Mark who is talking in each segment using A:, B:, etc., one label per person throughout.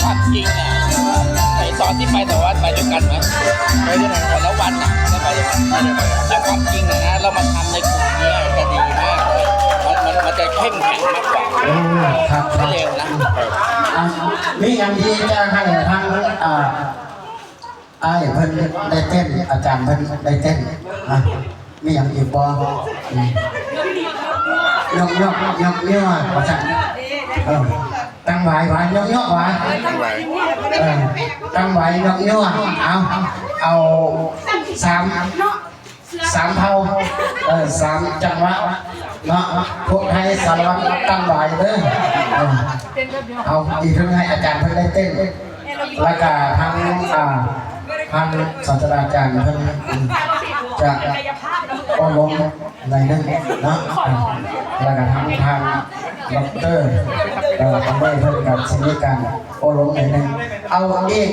A: ความจริงอ่ะไอ้ตอนที่ไปแต่วัดไปด้วยกันไหมไปด้วยกันแต่ละวันอ่ะแล้วไปด้วยกันแต่ความจริงนะเรามาทำในกลุ่มนี้จะดีมากเลยมันจะเข้มแข็งมากกว่า
B: ครับ
A: ไม่เร็วนะ
B: นี่ยังที่จะให้ทางไอ้เพิ่นได้เต้นอาจารย์เพิ่นได้เต้นนะมีอย่างอีกบ่ยกเนี่ยว่าสั่งตั้งไหวยกว่าตั้งไหวยกเนี่ยเอาสามเท่า3จังหวะเนาะพวกไทยสารวัตรตั้งไหวเด้อเอาอีกเพิ่งให้อาจารย์เพิ่นได้เต้นแล้วก็ทั้งศาสตราจารย์เพิ่นจะอบรมในนั้นเนาะแล้วก็ทางด็อกเตอร์ทำได้เพิ่มกับสิ่งการอบรมในนั้นเอาอีก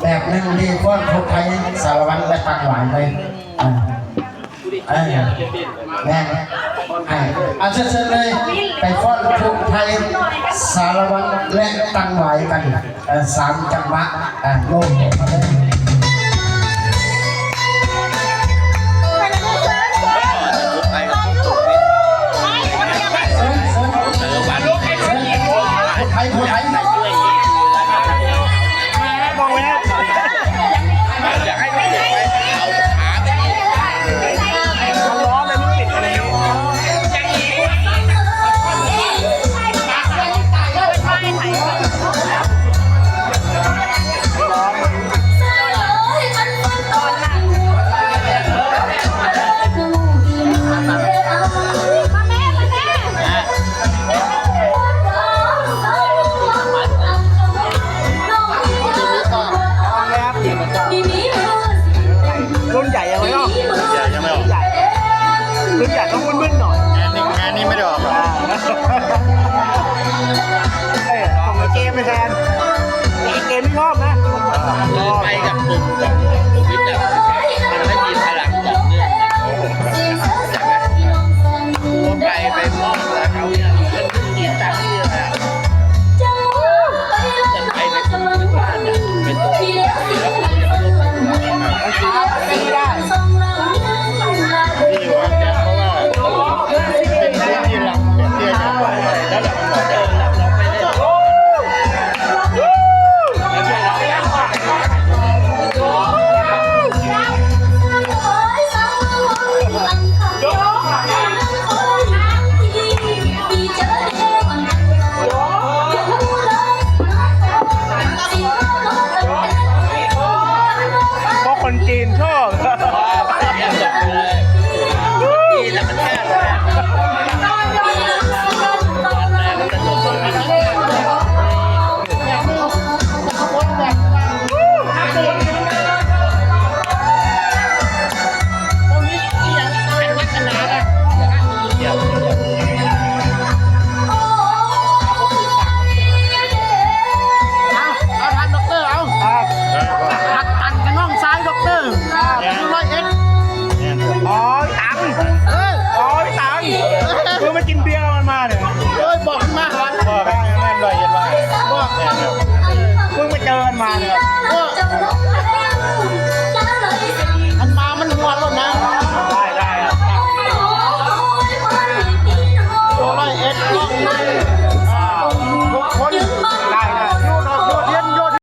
B: แบบนึงที่ฟ้อนพวกไทยสารวัตรและตั้งหวายเลยแม่เชิญเลยไปฟ้อนพวกไทยสารวัตรและตั้งหวายกัน3 จังหวะลง
A: รุ่นใหญ่ยังไม่ออกรุ่นใหญ่ต้องมึนๆหน่อยงานนี้ไม่ได้ออกของเกมไปแทนเกมไม่ชอบนะไปกับกลุ่มกับวิทย์มันไม่มีพลังต่อเนื่องไปมอบแล้วเขาเนี่ยมันกินตามที่นะจะไปในกลุ่มที่บ้านเนี่ยเป็นตัวแล้วผมจะร่วมกันไม่ได้ที่อยู่ว่าเพราะว่าเป็นเรื่องที่เราเรียนกันไว้แล้วเราขอเดินรับเราไปเล่นเพราะคนจีนชอบจีนมันแค่คือมากินเบียร์มันมาเนี่ยบอกมันมาบอกแม่นเลยเห็นว่าบอกเพิ่งไปเจอกันมาเนี่ยมันมามันหัวแล้วนะได้ตัว101